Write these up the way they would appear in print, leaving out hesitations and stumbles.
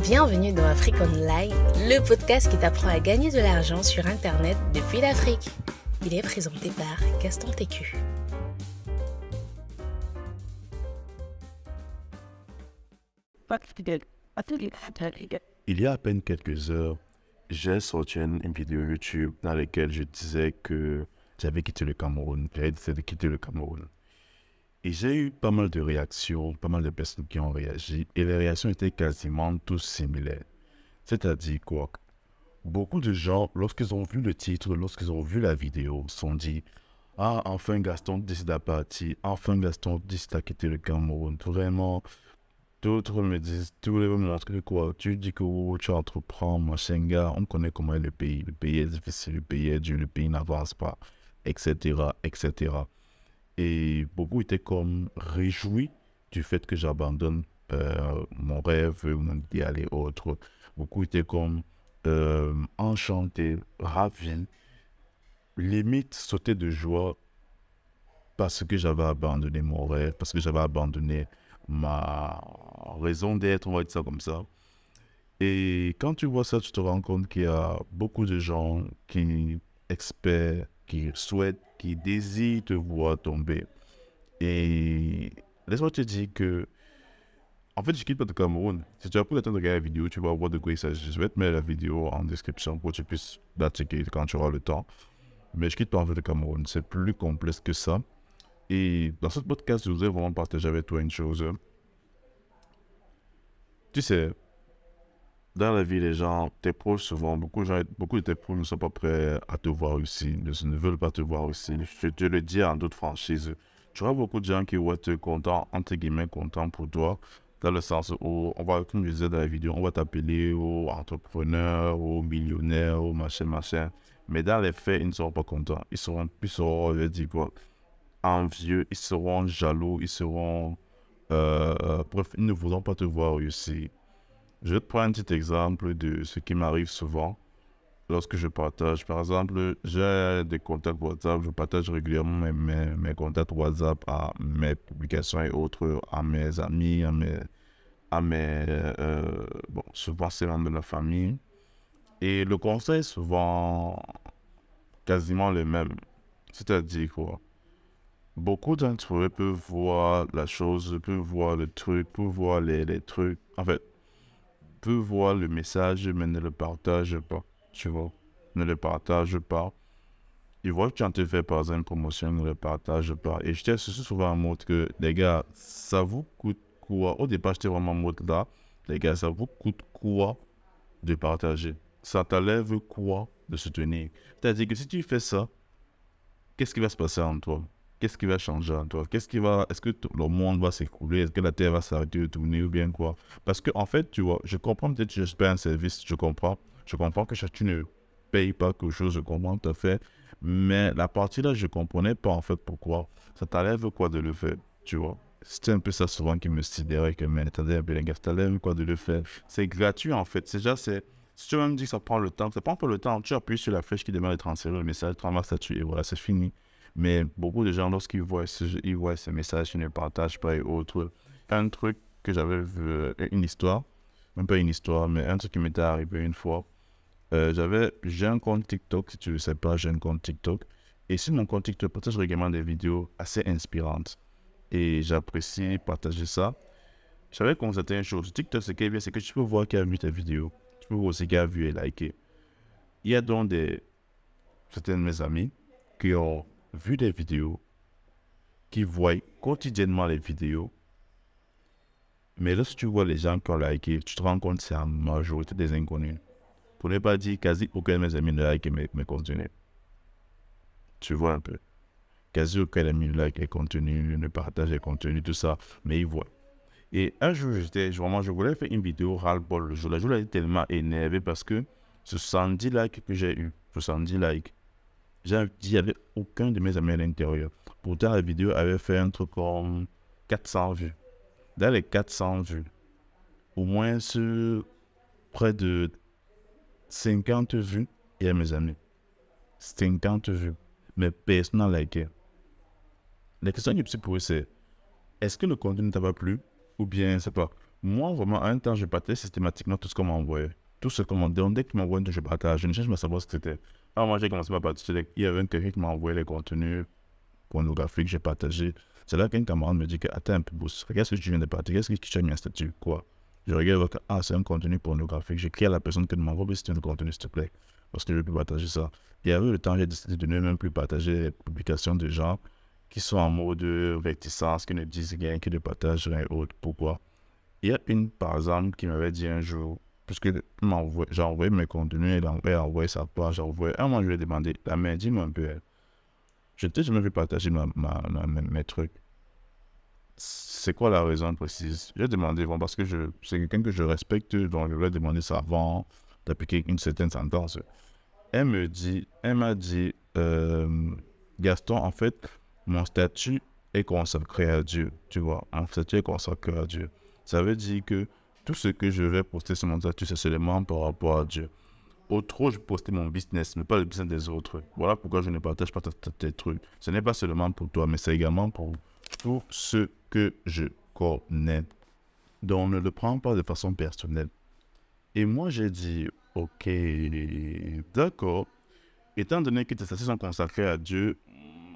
Bienvenue dans Afrique Online, le podcast qui t'apprend à gagner de l'argent sur Internet depuis l'Afrique. Il est présenté par Gaston Técu. Il y a à peine quelques heures, j'ai sorti une vidéo YouTube dans laquelle je disais que j'avais quitté le Cameroun. J'avais décidé de quitter le Cameroun. Et j'ai eu pas mal de réactions, pas mal de personnes qui ont réagi. Et les réactions étaient quasiment tous similaires. C'est-à-dire quoi? Beaucoup de gens, lorsqu'ils ont vu le titre, lorsqu'ils ont vu la vidéo, se sont dit « Ah, enfin Gaston décide à partir. Enfin Gaston décide à quitter le Cameroun. » Vraiment, d'autres me disent, tous les me montrent que quoi, tu dis que tu entreprends, machin gars, on connaît comment est le pays. Le pays est difficile, le pays est dur, le pays n'avance pas, etc., etc. Et beaucoup étaient comme réjouis du fait que j'abandonne mon rêve, mon idéal et autres. Beaucoup étaient comme enchantés, ravis, limite sautaient de joie parce que j'avais abandonné mon rêve, parce que j'avais abandonné ma raison d'être, on va dire ça comme ça. Et quand tu vois ça, tu te rends compte qu'il y a beaucoup de gens qui espèrent, qui souhaitent, qui désirent te voir tomber. Et laisse-moi te dire que, en fait, je quitte pas le Cameroun. Si tu as pris le temps de regarder la vidéo, tu vas voir de quoi il s'agit. Je vais te mettre la vidéo en description pour que tu puisses la checker quand tu auras le temps. Mais je quitte pas en fait le Cameroun. C'est plus complexe que ça. Et dans ce podcast, je voudrais vraiment partager avec toi une chose. Tu sais, dans la vie, les gens, tes proches, souvent, beaucoup de tes proches ne sont pas prêts à te voir ici, ne veulent pas te voir ici. Je te le dis en toute franchise. Tu auras beaucoup de gens qui vont être contents, entre guillemets, contents pour toi, dans le sens où, comme je disais dans la vidéo, on va t'appeler aux entrepreneurs, aux millionnaires, aux machin. Mais dans les faits, ils ne seront pas contents. Ils seront, je vais dire quoi, envieux, ils seront jaloux, ils seront... bref, ils ne voudront pas te voir ici. Je vais te prendre un petit exemple de ce qui m'arrive souvent lorsque je partage. Par exemple, j'ai des contacts WhatsApp, je partage régulièrement mes contacts WhatsApp à mes publications et autres, à mes amis, bon, souvent c'est membres de la famille. Et le conseil est souvent quasiment le même. C'est-à-dire quoi? Beaucoup d'entre eux peuvent voir la chose, peuvent voir le truc, peuvent voir les trucs. En fait, peut voir le message, mais ne le partage pas. Tu vois, ne le partage pas. Ils voient que tu en te fais par exemple une promotion, ne le partage pas. Et j'étais souvent en mode que, les gars, ça vous coûte quoi? Au départ, j'étais vraiment en mode là, les gars, ça vous coûte quoi de partager? Ça t'enlève quoi de soutenir? C'est-à-dire que si tu fais ça, qu'est-ce qui va se passer en toi? Qu'est-ce qui va changer en toi? Est-ce que le monde va s'écrouler? Est-ce que la terre va s'arrêter de tourner ou bien quoi? Parce que, en fait, tu vois, je comprends peut-être que je paye un service, je comprends. Je comprends que tu ne payes pas quelque chose, je comprends tout à fait. Mais la partie là, je comprenais pas, en fait, pourquoi. Ça t'enlève quoi de le faire, tu vois? C'était un peu ça souvent qui me sidérait que, mais attendez un peu, les gars, ça t'enlève quoi de le faire? C'est gratuit, en fait. Si tu me dis que ça prend le temps, ça prend pas le temps. Tu appuies sur la flèche qui demande de transférer le message, tu ramasses statut et voilà, c'est fini. Mais beaucoup de gens, lorsqu'ils voient ce message, ils ne partagent pas et autres. Un truc que j'avais vu, une histoire, même pas une histoire, mais un truc qui m'était arrivé une fois. J'ai un compte TikTok, si tu ne le sais pas, j'ai un compte TikTok. Et sur mon compte TikTok, je partage régulièrement des vidéos assez inspirantes. Et j'apprécie partager ça. J'avais constaté une chose. TikTok, ce qui est bien, c'est que tu peux voir qui a vu tes vidéos. Tu peux voir aussi qui a vu et liké. Il y a donc certains de mes amis qui ont vu des vidéos, qui voient quotidiennement les vidéos. Mais lorsque tu vois les gens qui ont liké, tu te rends compte que c'est la majorité des inconnus. Pour ne pas dire quasi aucun de mes amis ne like mes contenus. Tu vois un peu. Quasi aucun ami ne like les contenus, ne partage les contenus, tout ça. Mais ils voient. Et un jour, je voulais faire une vidéo ras-le-bol le jour. La jour, j'étais tellement énervé parce que ce 70 likes que j'ai eu, 70 likes, il n'y avait aucun de mes amis à l'intérieur. Pourtant, la vidéo avait fait un truc comme 400 vues. Dans les 400 vues, au moins sur près de 50 vues, il y a mes amis. 50 vues. Mais personne n'a liké. La question que je me suis posée, c'est est-ce que le contenu ne t'a pas plu? Ou bien, c'est pas. Moi, vraiment, à un temps, je partageais systématiquement tout ce qu'on m'envoyait. Tout ce qu'on m'envoyait. Dès qu'il m'envoie, je partage. Je ne cherche pas à savoir ce que c'était. Alors, moi, j'ai commencé à partager. Il y avait quelqu'un qui m'a envoyé les contenus pornographiques que j'ai partagés. C'est là qu'un camarade me dit que, attends un peu, boss, regarde ce que tu viens de partager. Qu'est-ce que tu as mis un statut? Quoi? Je regarde, ah, c'est un contenu pornographique. J'écris à la personne qui m'envoie, si tu as un contenu, s'il te plaît. Parce que je peux partager ça. Et avec le temps, j'ai décidé de ne même plus partager les publications de gens qui sont en mode réticence, qui ne disent rien, qui ne partagent rien autre. Pourquoi? Il y a une, par exemple, qui m'avait dit un jour, puisque j'ai envoyé mes contenus, elle a envoyé sa page, j'ai envoyé. Un moment, je lui ai demandé, la main, dis-moi un peu, elle. Je t'ai jamais vu partager mes trucs. C'est quoi la raison précise? J'ai demandé, bon, parce que c'est quelqu'un que je respecte, donc je lui ai demandé ça avant d'appliquer une certaine sentence. Elle m'a dit, Gaston, en fait, mon statut est consacré à Dieu, tu vois. Mon statut est consacré à Dieu. Ça veut dire que tout ce que je vais poster sur mon statut, c'est seulement par rapport à Dieu. Autrement, je postais mon business, mais pas le business des autres. Voilà pourquoi je ne partage pas tes trucs. Ce n'est pas seulement pour toi, mais c'est également pour tous ceux que je connais. Donc, ne le prends pas de façon personnelle. Et moi, j'ai dit, ok, d'accord. Étant donné que tes statuts sont consacrés à Dieu,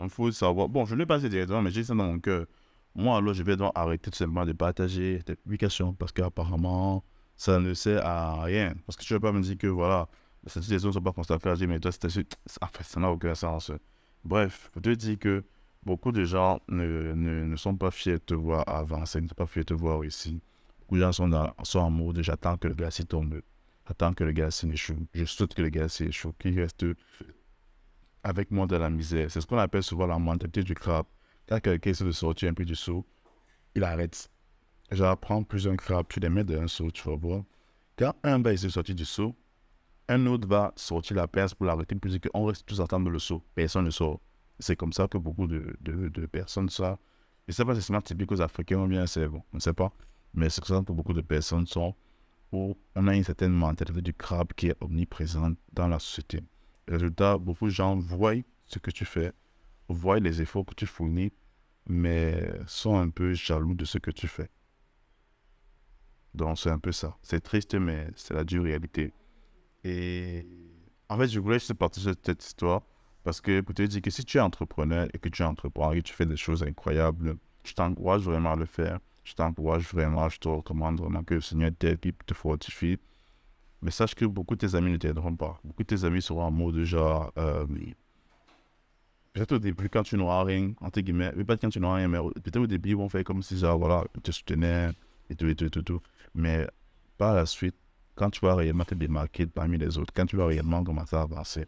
il faut savoir. Bon, je ne l'ai pas dit directement, mais j'ai ça dans mon cœur. Moi, alors, je vais donc arrêter tout simplement de partager tes publications parce qu'apparemment, ça ne sert à rien. Parce que tu ne vas pas me dire que voilà, les statuts des autres ne sont pas consacrés à Dieu, mais toi, en fait, ça n'a aucun sens. Bref, je te dis que beaucoup de gens ne sont pas fiers de te voir avancer, ne sont pas fiers de te voir ici. Beaucoup de gens sont en mode j'attends que le glacier tombe. J'attends que le glacier échoue. Je souhaite que le glacier échoue. Qu'il reste avec moi dans la misère. C'est ce qu'on appelle souvent la mentalité du crabe. Quand quelqu'un essaie de sortir un peu du seau, il arrête. Genre, prends plusieurs crabes, tu les mets dans un seau, tu vas voir. Quand un va essayer de sortir du seau, un autre va sortir la pince pour l'arrêter, pour dire qu'on reste tous ensemble dans le seau. Personne ne sort. C'est comme ça que beaucoup de personnes sortent. Je ne sais pas si c'est seulement typique aux Africains ou bien c'est bon, on ne sait pas. Mais c'est comme ça que beaucoup de personnes sont où on a une certaine mentalité du crabe qui est omniprésente dans la société. Résultat, beaucoup de gens voient ce que tu fais, voient les efforts que tu fournis, mais sont un peu jaloux de ce que tu fais. Donc, c'est un peu ça. C'est triste, mais c'est la dure réalité. Et en fait, je voulais juste partager cette histoire parce que pour te dire que si tu es entrepreneur et que tu es entrepreneur et que tu fais des choses incroyables, je t'encourage vraiment à le faire. Je t'encourage vraiment, je te recommande vraiment que le Seigneur t'aide, qu'il te fortifie. Mais sache que beaucoup de tes amis ne t'aideront pas. Beaucoup de tes amis seront en mode genre, peut-être au début, quand tu n'auras rien, entre guillemets, pas quand tu n'auras rien, mais peut-être au début, ils vont faire comme si, genre, voilà, ils te soutenaient et tout, et tout, et tout, et tout. Mais par la suite, quand tu vas réellement te démarquer parmi les autres, quand tu vas réellement commencer à avancer,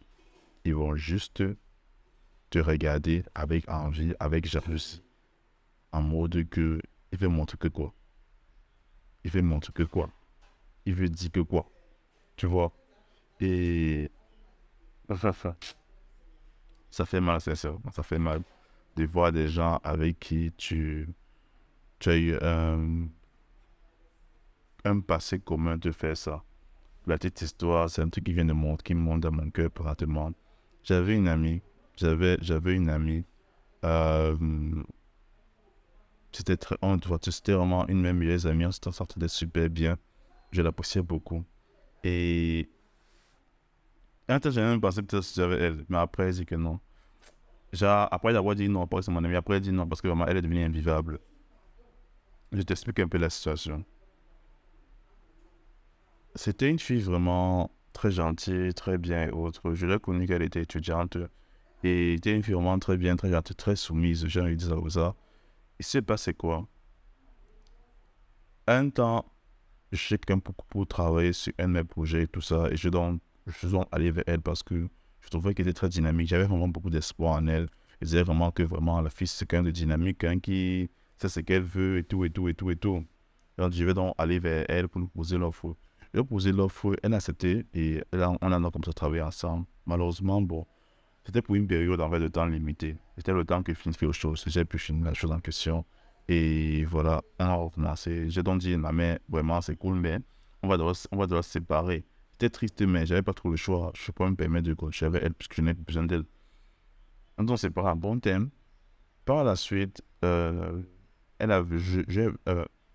ils vont juste te regarder avec envie, avec jalousie, en mode que, il veut montrer que quoi? Il veut montrer que quoi? Il veut dire que quoi? Tu vois? Et ça fait mal, sincèrement, ça fait mal de voir des gens avec qui tu as eu un passé commun de faire ça. La petite histoire, c'est un truc qui vient de monter, qui me monte dans mon cœur présentement. J'avais une amie, j'avais une amie, euh, c'était vraiment une de mes meilleures amies, on s'entendait super bien, je l'appréciais beaucoup. Et un temps, j'ai même pensé peut-être que j'avais elle, mais après, elle dit que non. Genre, après d'avoir dit non, parce que c'est mon amie, après, elle dit non, parce que vraiment, elle est devenue invivable. Je t'explique un peu la situation. C'était une fille vraiment très gentille, très bien et autre. Je l'ai connue quand elle était étudiante. Et c'était une fille vraiment très bien, très gentille, très soumise. J'ai envie de dire ça comme ça. Il s'est passé quoi? Un temps, je sais quelqu'un pour travailler sur un de mes projets et tout ça. Et je suis donc allé vers elle parce que je trouvais qu'elle était très dynamique. J'avais vraiment beaucoup d'espoir en elle. Je disais vraiment que vraiment la fille, c'est quelqu'un de dynamique, quelqu'un qui sait ce qu'elle veut et tout, et tout, et tout, et tout. Donc, je vais donc aller vers elle pour nous poser l'offre. Je lui ai posé l'offre, elle a accepté et on a comme ça travaillé ensemble. Malheureusement, bon, c'était pour une période en fait de temps limité. C'était le temps que je finisse autre chose. J'ai pu finir la chose en question. Et voilà, on a recommencé. J'ai donc dit, ma mère, vraiment, c'est cool, mais on va devoir se séparer. C'était triste, mais j'avais pas trop le choix. Je peux pas me permettre de continuer avec elle puisque je n'ai plus besoin d'elle. Donc, on s'est séparé en bon terme. Par la suite, elle a,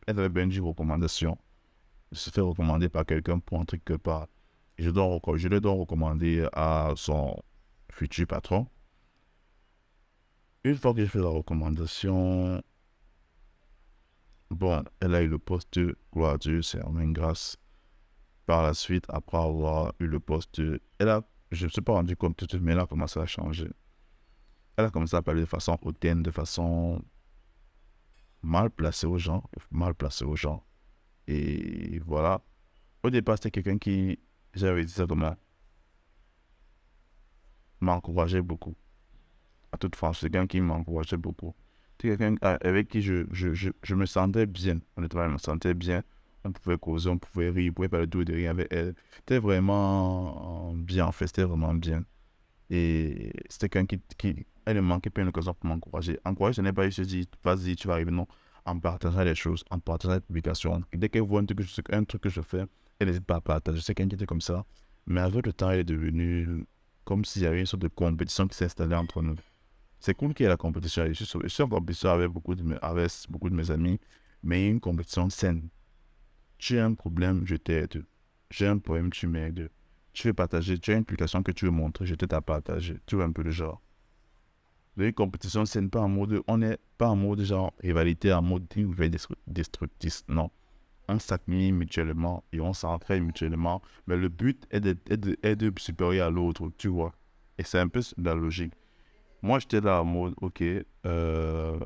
elle avait bien une recommandation. Je se fait recommander par quelqu'un pour un truc que pas. Je le dois recommander à son futur patron. Une fois que j'ai fait la recommandation, bon, elle a eu le poste, gloire à Dieu, c'est en grâce. Par la suite, après avoir eu le poste, je ne me suis pas rendu compte tout de suite, mais elle a commencé à changer. Elle a commencé à parler de façon hautaine, de façon mal placée aux gens, Et voilà. Au départ, c'était quelqu'un qui, j'avais dit ça comme ça, m'encourageait beaucoup. À toute France, c'est quelqu'un qui m'encourageait beaucoup. C'est quelqu'un avec qui je me sentais bien. Honnêtement, je me sentais bien. On pouvait causer, on pouvait rire, on pouvait parler de tout et de rien avec elle. C'était vraiment bien, en fait, c'était vraiment bien. Et c'était quelqu'un elle ne manquait pas une occasion pour m'encourager. Encourager, ce n'est pas juste dire, vas-y, tu vas arriver, non. En partageant les choses, en partageant les publications. Dès qu'elle voit un truc que je fais, elle n'hésite pas à partager. C'est quelqu'un qui était comme ça. Mais avec le temps, elle est devenue comme s'il y avait une sorte de compétition qui s'est installée entre nous. C'est cool qu'il y ait la compétition. Je suis en compétition avec beaucoup de mes amis, mais une compétition saine. Tu as un problème, je t'aide. J'ai un problème, tu m'aides. Tu veux partager, tu as une publication que tu veux montrer, je t'aide à partager. Tu vois un peu le genre. Une compétition saine, on n'est pas en mode genre rivalité, en mode destructif. Non. On s'admire mutuellement et on s'entraide mutuellement. Mais le but est d'être supérieur à l'autre, tu vois. Et c'est un peu la logique. Moi, j'étais là en mode, ok, je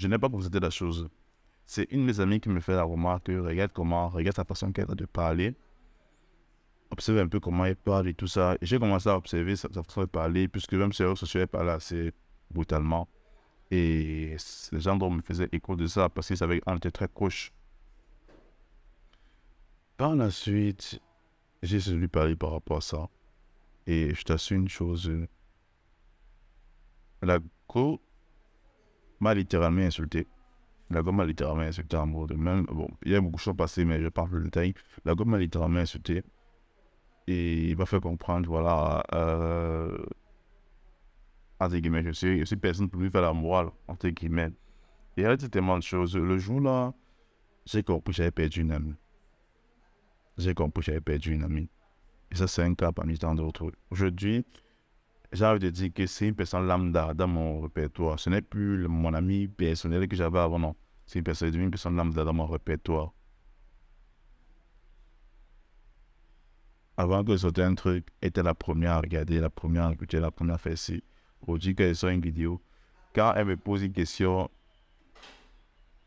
n'ai pas constaté la chose. C'est une de mes amies qui me fait la remarque, regarde sa façon qu'elle a de parler, observe un peu comment elle parle et tout ça. Et j'ai commencé à observer sa façon de parler, puisque même si elle sociale, elle parle assez brutalement. Et les gens dont me faisaient écho de ça, parce qu'ils savaient qu'on était très proches. Par la suite, j'ai essayé de lui parler par rapport à ça. Et je t'assure une chose, la go m'a littéralement insulté. La gomme m'a littéralement insulté en mode même. Bon, il y a beaucoup de choses passées, mais je parle plus de détails. La gomme m'a littéralement insulté. Et il m'a fait comprendre, voilà, entre guillemets, je suis personne pour lui faire la morale, entre guillemets. Et il y a tellement de choses. Le jour-là, j'ai compris que j'avais perdu une amie. Et ça, c'est un cas parmi tant d'autres. Aujourd'hui, j'ai envie de dire que c'est une personne lambda dans mon répertoire. Ce n'est plus mon ami personnel que j'avais avant, non. C'est une personne lambda dans mon répertoire. Avant que je sorte un truc, elle était la première à regarder, la première à écouter, la première à faire ci. Aujourd'hui, quand elle sort une vidéo, quand elle me pose une question,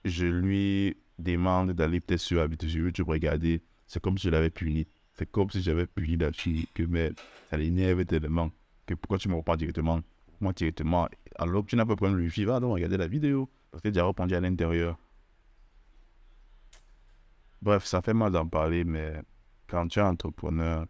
je lui demande d'aller peut-être sur YouTube regarder. C'est comme si je l'avais puni. C'est comme si j'avais puni la fille, que mais ça l'énerve tellement. Que pourquoi tu me reprends directement, moi directement, alors que tu n'as pas besoin de lui dire, va donc regarder la vidéo, parce que tu as répondu à l'intérieur. Bref, ça fait mal d'en parler, mais quand tu es entrepreneur,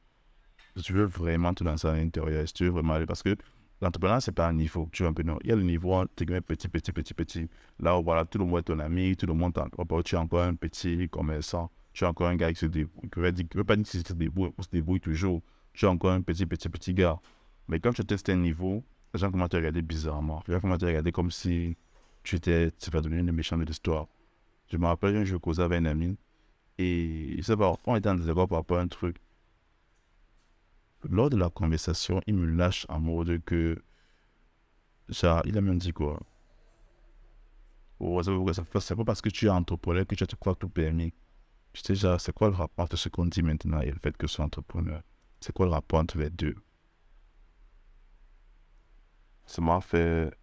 si tu veux vraiment te lancer à l'intérieur, si tu veux vraiment aller, parce que l'entrepreneuriat, c'est pas un niveau, tu vois un peu, non. Il y a le niveau, tu es petit. Là où voilà, tout le monde est ton ami, tout le monde t'en tu es encore un petit commerçant, tu es encore un gars qui se débrouille, qui veut pas dire qu'il se débrouille, on se débrouille toujours, tu es encore un petit gars. Mais quand tu testes un niveau, les gens commencent à te regarder bizarrement. Les gens commencent à te regarder comme si tu vas devenir le méchant de l'histoire. Je me rappelle un jour, je causais avec un ami, et je sais pas, on était en désaccord par rapport à un truc. Lors de la conversation, il me lâche en mode que, genre, il a même dit quoi? Oh, c'est pas parce que tu es entrepreneur que tu te crois tout permis. Je sais déjà, c'est quoi le rapport entre ce qu'on dit maintenant et le fait que je sois entrepreneur? C'est quoi le rapport entre les deux? Ça m'a fait,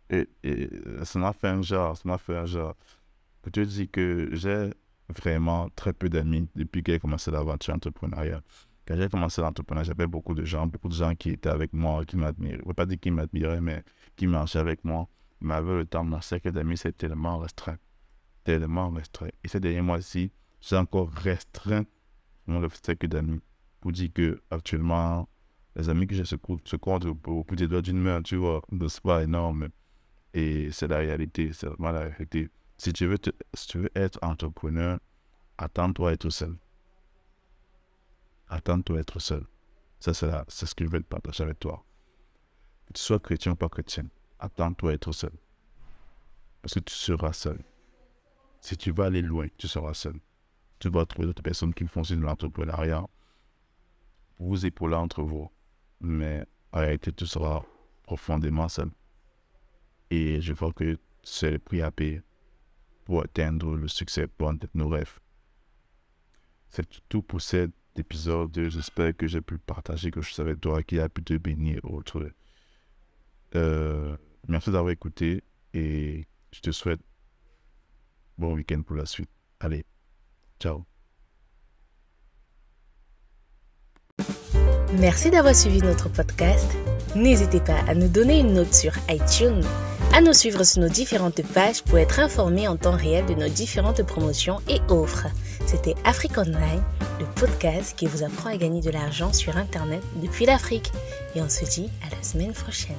ça m'a fait un genre. Je te dis que j'ai vraiment très peu d'amis depuis que j'ai commencé l'aventure entrepreneuriale. Quand j'ai commencé l'entrepreneuriat, j'avais beaucoup de gens qui étaient avec moi, qui m'admiraient. Je ne veux pas dire qu'ils m'admiraient, mais qui marchaient avec moi. Mais avec le temps, mon cercle d'amis, c'est tellement restreint. Tellement restreint. Et ces derniers mois-ci, j'ai encore restreint le cercle d'amis. Pour dire que actuellement, les amis que j'ai se comptent au bout des doigts d'une main, tu vois. C'est pas énorme. Et c'est la réalité, c'est vraiment la réalité. Si tu veux être entrepreneur, attends-toi à être seul. Attends-toi à être seul. Ça, c'est ce que je vais te partager avec toi. Que tu sois chrétien ou pas chrétien, attends-toi à être seul. Parce que tu seras seul. Si tu vas aller loin, tu seras seul. Tu vas trouver d'autres personnes qui font aussi de l'entrepreneuriat pour vous épauler entre vous. Mais en réalité, tu seras profondément seul. Et je vois que c'est le prix à payer pour atteindre le succès, pour atteindre nos rêves. C'est tout pour cet épisode. J'espère que j'ai pu partager quelque chose avec toi qui a pu te bénir ou autre. Merci d'avoir écouté et je te souhaite bon week-end pour la suite. Allez, ciao. Merci d'avoir suivi notre podcast. N'hésitez pas à nous donner une note sur iTunes, à nous suivre sur nos différentes pages pour être informé en temps réel de nos différentes promotions et offres. C'était Afrique Online, le podcast qui vous apprend à gagner de l'argent sur Internet depuis l'Afrique. Et on se dit à la semaine prochaine.